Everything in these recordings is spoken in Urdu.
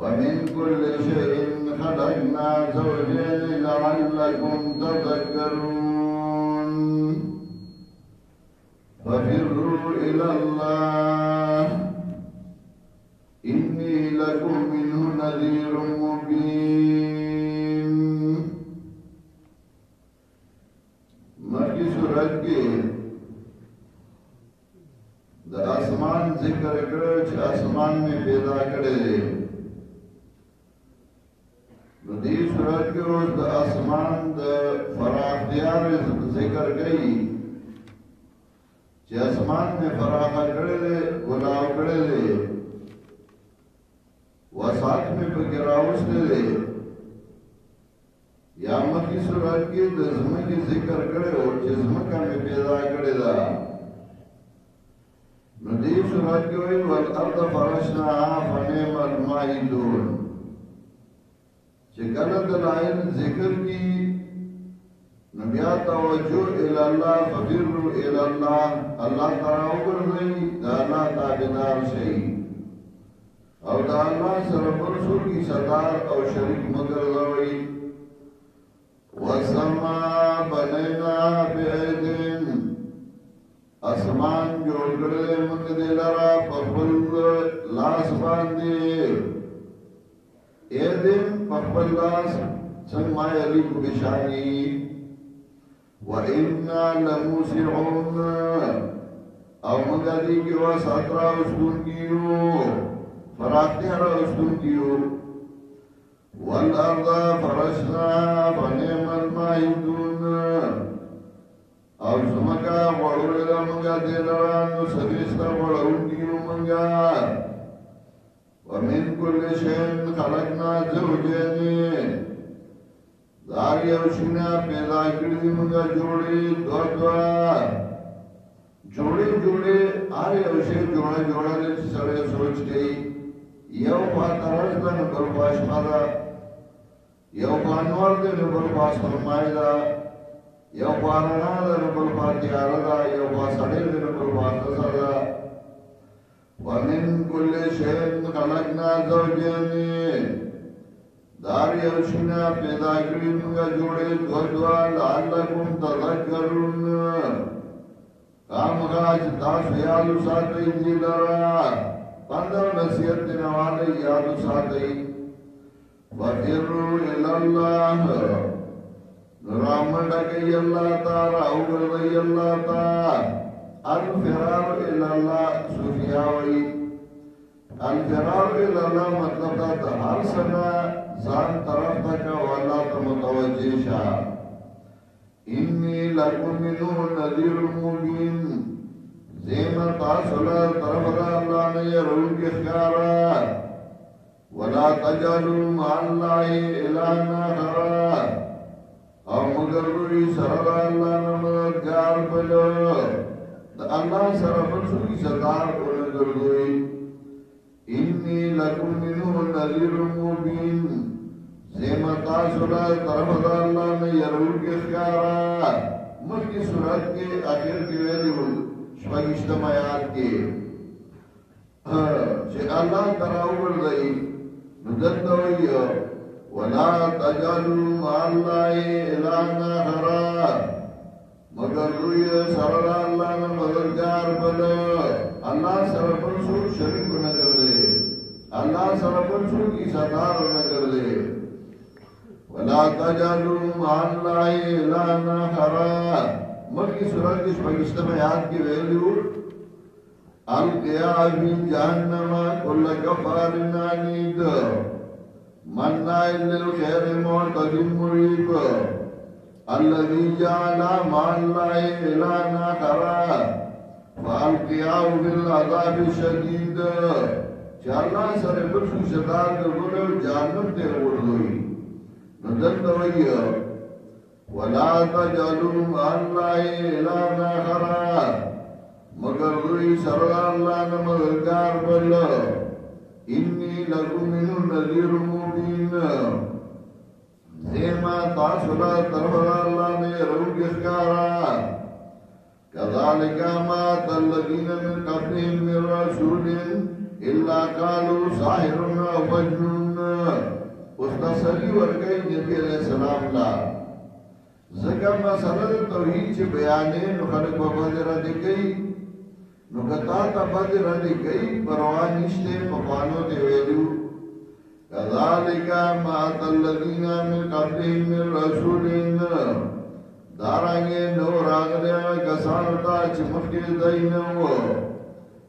ومن كل شيء خلقنا زوجين لعلكم تذكرون ففروا إلى الله إني لكم منه نذير مبين. مکی صورت کے دا آسمان ذکر کرو چھ آسمان میں پیدا کرے دے. دی صورت کے روز دا آسمان دا فراخ دیار ذکر گئی چھ آسمان میں فراخ کرے دے گلاو کرے دے وساط میں بگراؤس دے دے. یا مکی صورت کی دزمہ کی ذکر کرے اور جزمہ کا میں پیدا کرے دا. ندیب صورت کی ہوئی والارض فرشناها فنعم الماہدون. چکل دلائل ذکر کی نبیات توجہ الاللہ ففروا الاللہ. اللہ تعالیٰ گردئی دا اللہ تابدار شئی او دا اللہ سر برسو کی صدار او شریک مگر دوئی. وَالسَّمَاءَ بَنَيْنَاهَا بِأَيْدٍ. اسمان جوڑ کردے منگ دے لرا پخبل لاس باندے. ایدن پخبل لاس سنگ مائی علی کو بشانی. وَإِنَّا لَمُوسِعُونَ. او منگا دی کی واسط را اسکون کیو فراختی را اسکون کیو. والارض فرشناها فنعم الماهدون. او زمکا وڑوڑی دا منگا دیلرانو سریستا وڑون دیو منگا. ومن کل شین خلقنا زوجین. داری اوشینا پیدا کردی منگا جوڑی دو جوڑے آری اوشی جوڑا دے سڑے سوچ گئی. یو پاترش دا نبر پاش مادا یو پانور دے نبر پاس فرمائی دا you پارنا the نبر pass دیارا the you پاسڑے دے نبر پاس دسا دا. ومن کل شین خلقنا زوجین. داری اوشینا پیدا کری منگا جوڑے دو لعلکم تذکرون. کام غاج تاس یادو ساتھ دی لرا پندر نصیحت نوالی یادو ساتھی. وَفِرُّوا إِلَى اللَّهِ. نرامنڈا کئی اللہ تا راؤگر دی اللہ تا. الفرار إِلَى اللَّهِ صوفیاوی. الفرار إِلَى اللَّهِ مطلب دا تحال سنا زان طرف تکا واللہ تا متوجہ شا. انی لکم منو نذیر مبین. زیمن تاثلا طرف دا اللہ نے رول کی اخکارا. وَلَا تَجَلُوا مَعَ اللَّهِ إِلَهًا آخَرَ. او مگر روی سر اللہ نے مددگار بلو. دا اللہ سر بلسو کی صدار کو نگر دوئی. انی لکم منو نذیر مبین. زیمن تاثلا طرف دا اللہ نے رول کی اخکارا. مکی صورت کے آخر کی ویلی ہو شپاک اجتماعات کے چھے اللہ تراؤگر دئی ندد دوئی. وَلَا تَجَلُوا مَعَ اللَّهِ إِلَهًا آخَرَ. مگر روی سرد اللہ نے مددگار بلو. اللہ سر پرسو شریک نگر دے. اللہ سر پرسو کی صدار نگر دے. وَلَا تَجَلُوا مَعَ اللَّهِ إِلَهًا آخَرَ. مکی صورت اس پاکستمیات کی ویلیو. القیاء فی جہنم کل کفار عنید مناع للخیر معتد مریب. الذی جعل مع اللہ الہا آخر فالقیاء فی العذاب الشدید. چاللہ سر بلسو شدار کرنے جہنم تے اردوئی ندن دوئی. وَلَا تَجَلُوا مَعَ اللَّهِ إِلَهًا آخَرَ. مگر روی سرد اللہ نے مددگار بلو. انی لکم منو نذیر مبین. زیما تاثلا طرف اللہ نے روح اخکارا. كذلك ما أتى الذين من قبلهم من رسول إلا قالوا ساحر أو مجنون. اس تسلی ورکی نبی علیہ السلام لا ذکر مسئلہ توحید چی بیانے نو خلق با بدر دی گئی نو کتا تا بدر دی گئی پروان نشتے مفانو دی ویلو کذالکا مات اللذین من قبلهم من رسولین دارانگے نو راگلیا کسانو تا چی مخیر دینو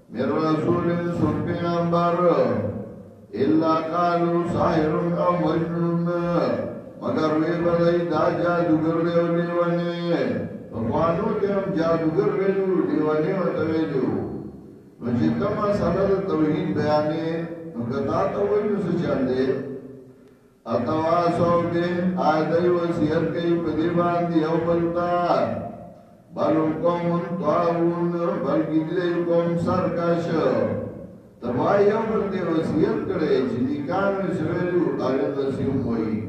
من رسولین سن پیغمبر الا قالو ساحر او مجنون مگر وی بدای دا جادوگر دیو لیوانے فقوانو کے ہم جادوگر ویلو لیوانے و تویلو نجیتا مسئلہ توحید بیانے نکتا تویلو سے چاندے اتواسو بین آدائی وسیعت کئی پدی باندی او بلتا بلو قوم طاعون بلکی دلی قوم سرکش تبائی او بلدی وسیعت کرے چنی کانوی سویلو آیت نسیم ہوئی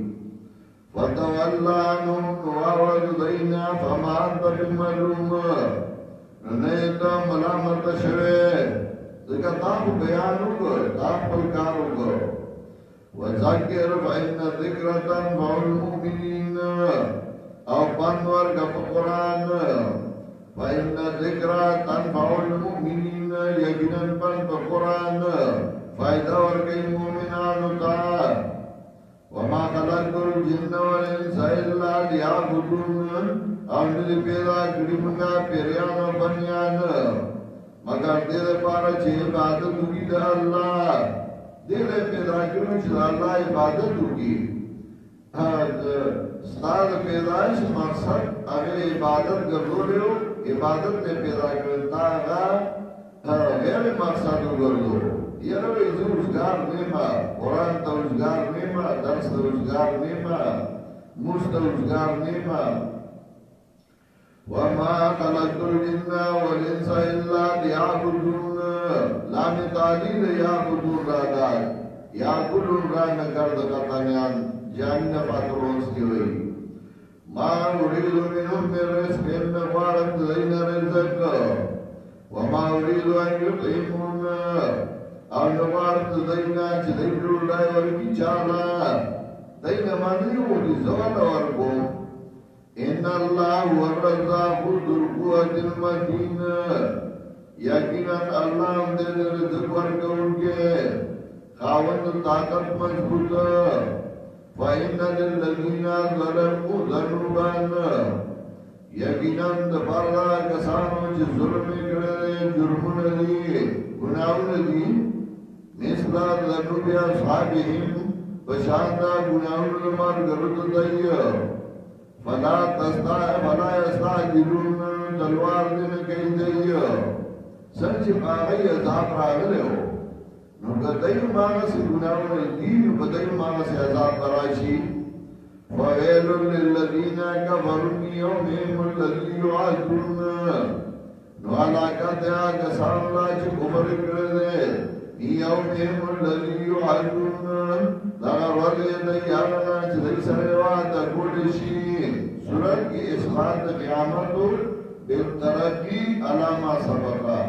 فتواللانم نواود دینا فما انت بملوم نیتا ملامت شوے دکا تاپ بیانو گو تاپ پلکارو گو وذکر فإن ذکرتا فعل المؤمنین او پنور گپ قرآن فإن ذکرتا فعل المؤمنین یقینا پن قرآن فائدہ ورکی مومنانو تا وما خلقت الجن والانس الا ليعبدون او ندی پیدا کړی موږ پیریان او بنیان مگر دې لپاره چې عبادت وکړي د الله دې له پیدا کړو چې الله عبادت وکړي ستاسو پیدایش مقصد هغه عبادت ګرځولیو عبادت ته پیدا کړل دا غیر مقصد وګرځو یره وی زوجگار نیما قرآن تا وزگار نیما درس تا وزگار نیما موس تا وزگار نیما وما خلقت الجن والانس الا ليعبدون لام تعلیل یعبدون را دار یعبدون را نگرد قطانیان جاننا پاترونس کی ہوئی ما اريد منهم من رزق نفارت لین رزق وما اريد ان يطعمون او نوارت دینا چه دیلو لای ورکی چالا دینا مانیو دی زوال ورکو ان اللہ والرزاق ذو القوة المتین یقینا اللہ ہم دے رزق ورکو انکے خاوند طاقت مضبوط فإن للذین ظلموا ذنوبا یقینا دفارلا کسانو چه ظلم کرده جرمون دی گناہون دی مثل ذنوب اصحابهم بشاندا گناہون لمر گرد دی فلا یستعجلون تلوار دن کئی دی سنچ پاگئی عذاب راگلے ہو نو کدیو مانا سے گناہون دی نو کدیو مانا سے عذاب براشی فویل للذین کفروا من یومهم الذی یعذرون نو علاقہ دیا کسان اللہ چی کفر کردے یومهم الذی یعذرون لگا وردی دیانا چی دی سریوات کلشی سورت کی اصحات قیامتو بالترقی علامہ سبقا